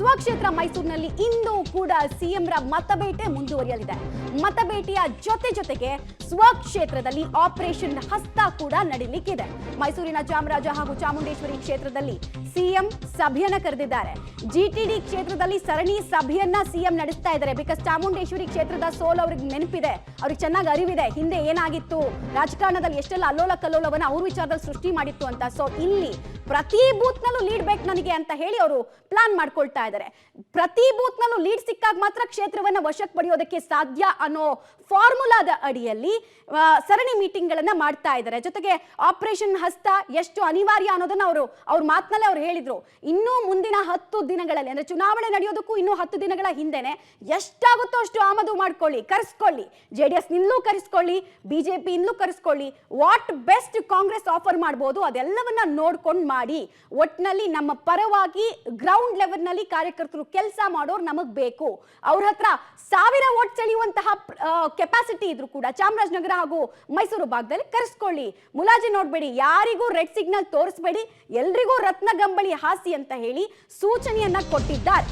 ಸ್ವಕ್ಷೇತ್ರ ಮೈಸೂರಿನಲ್ಲಿ ಇಂದು ಕೂಡ ಸಿಎಂರ ಮತಬೇಟೆ ಮುಂದುವರಿಯಲಿದೆ. ಮತಬೇಟೆಯ ಜೊತೆಗೆ ಸ್ವಕ್ಷೇತ್ರದಲ್ಲಿ ಆಪರೇಷನ್ ಹಸ್ತ ಕೂಡ ನಡೀಲಿಕ್ಕಿದೆ. ಮೈಸೂರಿನ ಚಾಮರಾಜ ಹಾಗೂ ಚಾಮುಂಡೇಶ್ವರಿ ಕ್ಷೇತ್ರದಲ್ಲಿ ಸಿಎಂ ಸಭೆಯನ್ನ ಕರೆದಿದ್ದಾರೆ. ಜಿಟಿಡಿ ಕ್ಷೇತ್ರದಲ್ಲಿ ಸರಣಿ ಸಭೆಯನ್ನ ಸಿಎಂ ನಡೆಸ್ತಾ ಇದ್ದಾರೆ. ಬಿಕಾಸ್ ಚಾಮುಂಡೇಶ್ವರಿ ಕ್ಷೇತ್ರದ ಸೋಲು ಅವ್ರಿಗೆ ನೆನಪಿದೆ, ಅವ್ರಿಗೆ ಚೆನ್ನಾಗಿ ಅರಿವಿದೆ, ಹಿಂದೆ ಏನಾಗಿತ್ತು, ರಾಜಕಾರಣದಲ್ಲಿ ಎಷ್ಟೆಲ್ಲ ಅಲ್ಲೋಲ ಕಲ್ಲೋಲವನ್ನ ಅವ್ರ ವಿಚಾರದಲ್ಲಿ ಸೃಷ್ಟಿ ಮಾಡಿತ್ತು ಅಂತ. ಸೊ ಇಲ್ಲಿ ಪ್ರತಿ ಬೂತ್ ನಲ್ಲೂ ಲೀಡ್ ಬೇಕು ನನಗೆ ಅಂತ ಹೇಳಿ ಅವರು ಪ್ಲಾನ್ ಮಾಡ್ಕೊಳ್ತಾ ಇದ್ದಾರೆ. ಪ್ರತಿ ಬೂತ್ ನಲ್ಲೂ ಲೀಡ್ ಸಿಕ್ಕಾಗ ಮಾತ್ರ ಕ್ಷೇತ್ರವನ್ನ ವಶಕ್ಕೆ ಪಡೆಯೋದಕ್ಕೆ ಸಾಧ್ಯ ಅನ್ನೋ ಫಾರ್ಮುಲಾದ ಅಡಿಯಲ್ಲಿ ಸರಣಿ ಮೀಟಿಂಗ್ ಗಳನ್ನ ಮಾಡ್ತಾ ಇದ್ದಾರೆ. ಜೊತೆಗೆ ಆಪರೇಷನ್ ಹಸ್ತ ಎಷ್ಟು ಅನಿವಾರ್ಯ ಅನ್ನೋದನ್ನ ಅವ್ರ ಮಾತಿನಲ್ಲೇ ಅವ್ರು ಹೇಳಿದ್ರು. ಇನ್ನೂ ಮುಂದಿನ 10 ದಿನಗಳಲ್ಲಿ ಅಂದ್ರೆ ಚುನಾವಣೆ ನಡೆಯೋದಕ್ಕೂ ಇನ್ನೂ 10 ದಿನಗಳ ಹಿಂದೆನೆ ಎಷ್ಟಾಗುತ್ತೋ ಅಷ್ಟು ಆಮದು ಮಾಡ್ಕೊಳ್ಳಿ, ಕರೆಸ್ಕೊಳ್ಳಿ, JDS ನಿಂದಲೂ ಕರೆಸ್ಕೊಳ್ಳಿ, ಬಿಜೆಪಿ ಇಂದಲೂ ಕರೆಸ್ಕೊಳ್ಳಿ, ವಾಟ್ ಬೆಸ್ಟ್ ಕಾಂಗ್ರೆಸ್ ಆಫರ್ ಮಾಡಬಹುದು ಅದೆಲ್ಲವನ್ನ ನೋಡ್ಕೊಂಡು ಮಾಡಿ. ಒಟ್ನಲ್ಲಿ ನಮ್ಮ ಪರವಾಗಿ ಗ್ರೌಂಡ್ ಲೆವೆಲ್ ನಲ್ಲಿ ಕಾರ್ಯಕರ್ತರು ಕೆಲಸ ಮಾಡೋರು ನಮಗ್ ಬೇಕು. ಅವ್ರ ಹತ್ರ 1000 ವೋಟ್ ಸೆಳೆಯುವಂತಹ ಕೆಪಾಸಿಟಿ ಇದ್ರು ಕೂಡ ಚಾಮರಾಜನಗರ ಹಾಗೂ ಮೈಸೂರು ಭಾಗದಲ್ಲಿ ಕರೆಸ್ಕೊಳ್ಳಿ. ಮುಲಾಜಿ ನೋಡ್ಬೇಡಿ, ಯಾರಿಗೂ ರೆಡ್ ಸಿಗ್ನಲ್ ತೋರಿಸಬೇಡಿ, ಎಲ್ರಿಗೂ ರತ್ನ ಗಂಬಳಿ ಹಾಸಿ ಅಂತ ಹೇಳಿ ಸೂಚನೆಯನ್ನ ಕೊಟ್ಟಿದ್ದಾರೆ.